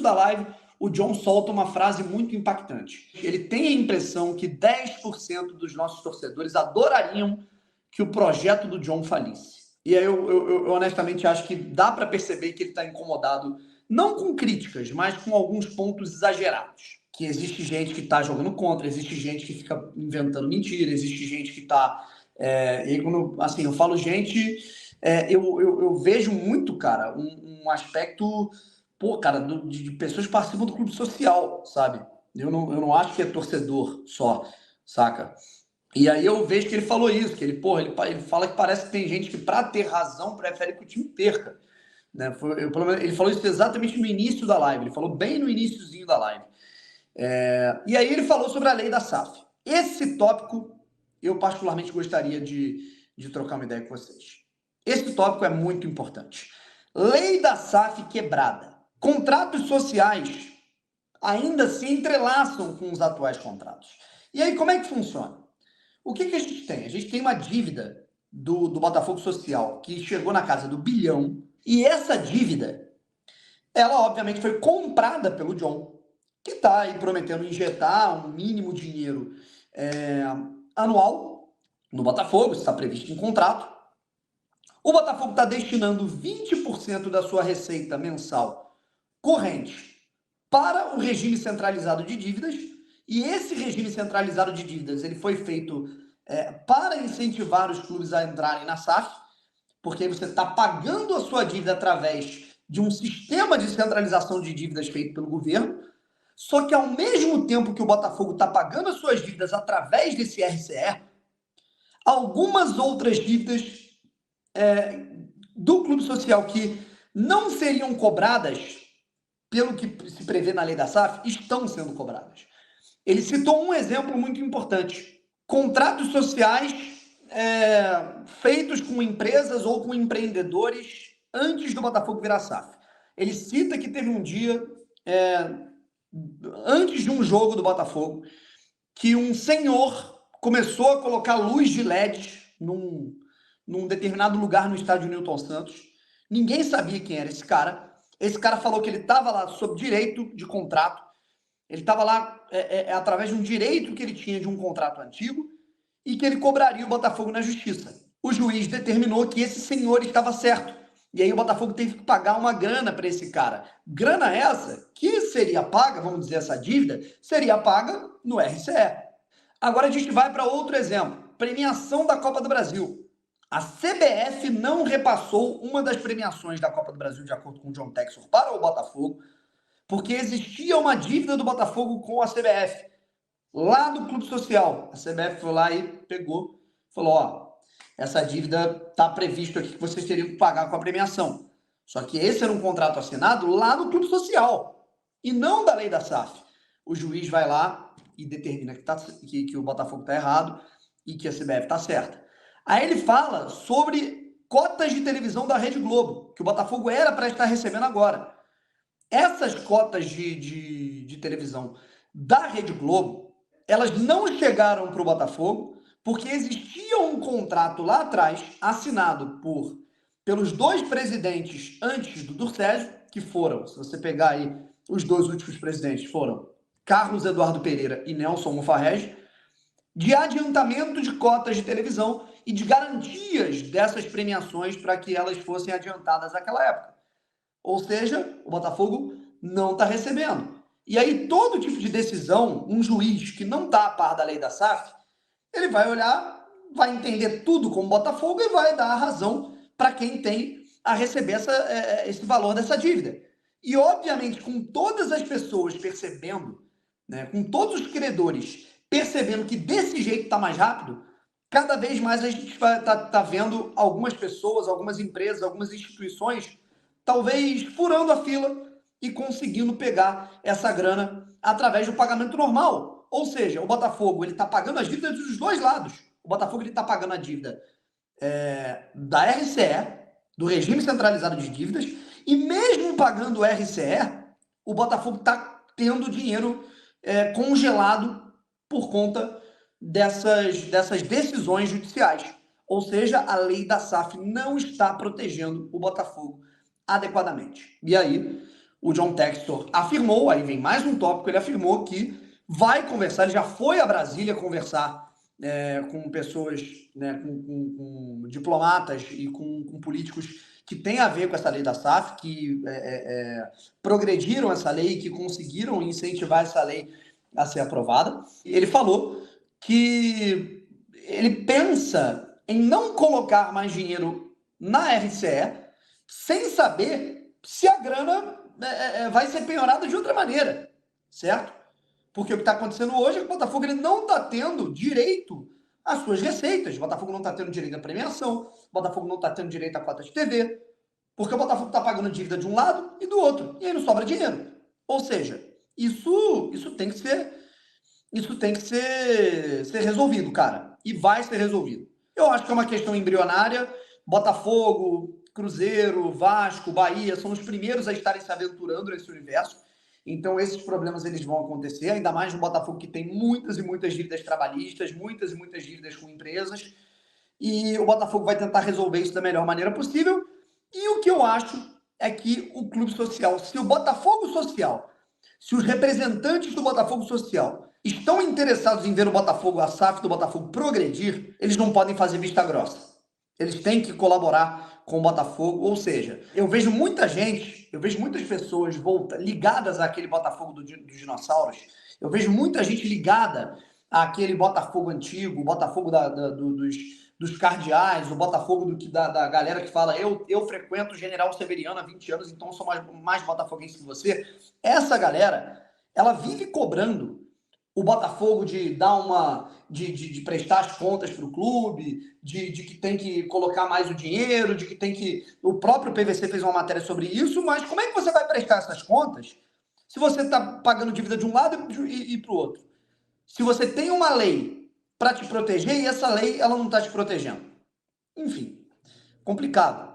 da live, o John solta uma frase muito impactante. Ele tem a impressão que 10% dos nossos torcedores adorariam que o projeto do John falisse. E aí eu honestamente acho que dá para perceber que ele está incomodado, não com críticas, mas com alguns pontos exagerados. Que existe gente que está jogando contra, existe gente que fica inventando mentira, existe gente que está... e quando, assim, eu falo gente, eu vejo muito, cara, um aspecto, pô, cara, de pessoas que participam do clube social, sabe? Eu não acho que é torcedor só, saca? E aí eu vejo que ele falou isso, que ele fala que parece que tem gente que, para ter razão, prefere que o time perca. Né? Ele falou isso exatamente no início da live, ele falou bem no iniciozinho da live. E aí ele falou sobre a lei da SAF. Esse tópico, eu particularmente gostaria de trocar uma ideia com vocês. Esse tópico é muito importante. Lei da SAF quebrada. Contratos sociais ainda se entrelaçam com os atuais contratos. E aí, como é que funciona? O que a gente tem? A gente tem uma dívida do Botafogo Social que chegou na casa do 1 bilhão, e essa dívida, ela obviamente foi comprada pelo John, que está aí prometendo injetar um mínimo dinheiro anual no Botafogo, isso está previsto em contrato. O Botafogo está destinando 20% da sua receita mensal corrente para o regime centralizado de dívidas, e esse regime centralizado de dívidas ele foi feito para incentivar os clubes a entrarem na SAF, porque aí você está pagando a sua dívida através de um sistema de centralização de dívidas feito pelo governo, só que ao mesmo tempo que o Botafogo está pagando as suas dívidas através desse RCE, algumas outras dívidas do clube social que não seriam cobradas pelo que se prevê na lei da SAF, estão sendo cobradas. Ele citou um exemplo muito importante. Contratos sociais feitos com empresas ou com empreendedores antes do Botafogo virar SAF. Ele cita que teve um dia, antes de um jogo do Botafogo, que um senhor começou a colocar luz de LED num determinado lugar no estádio Newton Santos. Ninguém sabia quem era esse cara. Esse cara falou que ele estava lá sob direito de contrato. Ele estava lá através de um direito que ele tinha de um contrato antigo e que ele cobraria o Botafogo na justiça. O juiz determinou que esse senhor estava certo. E aí o Botafogo teve que pagar uma grana para esse cara. Grana essa que seria paga, vamos dizer, essa dívida, seria paga no RCE. Agora a gente vai para outro exemplo. Premiação da Copa do Brasil. A CBF não repassou uma das premiações da Copa do Brasil, de acordo com o John Textor, para o Botafogo, porque existia uma dívida do Botafogo com a CBF, lá do Clube Social. A CBF foi lá e pegou, falou, essa dívida está previsto aqui que vocês teriam que pagar com a premiação. Só que esse era um contrato assinado lá no Clube Social, e não da lei da SAF. O juiz vai lá e determina que o Botafogo está errado e que a CBF está certa. Aí ele fala sobre cotas de televisão da Rede Globo, que o Botafogo era para estar recebendo agora. Essas cotas de televisão da Rede Globo, elas não chegaram para o Botafogo porque existia um contrato lá atrás, assinado pelos dois presidentes antes do Durcésio, que foram, se você pegar aí, os dois últimos presidentes foram Carlos Eduardo Pereira e Nelson Mufarrege, de adiantamento de cotas de televisão e de garantias dessas premiações para que elas fossem adiantadas naquela época. Ou seja, o Botafogo não está recebendo. E aí, todo tipo de decisão, um juiz que não está a par da lei da SAF, ele vai olhar, vai entender tudo como Botafogo e vai dar a razão para quem tem a receber esse valor dessa dívida. E, obviamente, com todas as pessoas percebendo, né, com todos os credores percebendo que desse jeito está mais rápido, cada vez mais a gente vai tá vendo algumas pessoas, algumas empresas, algumas instituições talvez furando a fila e conseguindo pegar essa grana através do pagamento normal. Ou seja, o Botafogo está pagando as dívidas dos dois lados. O Botafogo está pagando a dívida da RCE, do Regime Centralizado de Dívidas, e mesmo pagando o RCE, o Botafogo está tendo dinheiro congelado por conta dessas decisões judiciais. Ou seja, a lei da SAF não está protegendo o Botafogo adequadamente. E aí, o John Textor afirmou, aí vem mais um tópico, ele afirmou que vai conversar, ele já foi a Brasília conversar com pessoas, né, com diplomatas e com políticos que têm a ver com essa lei da SAF, que progrediram essa lei, que conseguiram incentivar essa lei a ser aprovada. Ele falou que ele pensa em não colocar mais dinheiro na RCE sem saber se a grana vai ser penhorada de outra maneira, certo? Porque o que está acontecendo hoje é que o Botafogo ele não está tendo direito às suas receitas. O Botafogo não está tendo direito à premiação, o Botafogo não está tendo direito à cota de TV, porque o Botafogo está pagando dívida de um lado e do outro, e aí não sobra dinheiro. Ou seja, isso tem que ser resolvido, cara. E vai ser resolvido. Eu acho que é uma questão embrionária. Botafogo, Cruzeiro, Vasco, Bahia são os primeiros a estarem se aventurando nesse universo. Então, esses problemas eles vão acontecer, ainda mais no Botafogo, que tem muitas e muitas dívidas trabalhistas, muitas e muitas dívidas com empresas. E o Botafogo vai tentar resolver isso da melhor maneira possível. E o que eu acho é que o clube social, se o Botafogo Social, se os representantes do Botafogo Social estão interessados em ver o Botafogo, a SAF do Botafogo progredir, eles não podem fazer vista grossa. Eles têm que colaborar com o Botafogo, ou seja, eu vejo muitas pessoas ligadas àquele Botafogo dos dinossauros, eu vejo muita gente ligada àquele Botafogo antigo, o Botafogo dos cardeais, o Botafogo da galera que fala eu frequento o General Severiano há 20 anos, então eu sou mais botafoguense que você. Essa galera, ela vive cobrando o Botafogo de dar de prestar as contas para o clube, de que tem que colocar mais o dinheiro, de que tem que... O próprio PVC fez uma matéria sobre isso, mas como é que você vai prestar essas contas se você está pagando dívida de um lado e para o outro? Se você tem uma lei para te proteger e essa lei ela não está te protegendo. Enfim, complicado.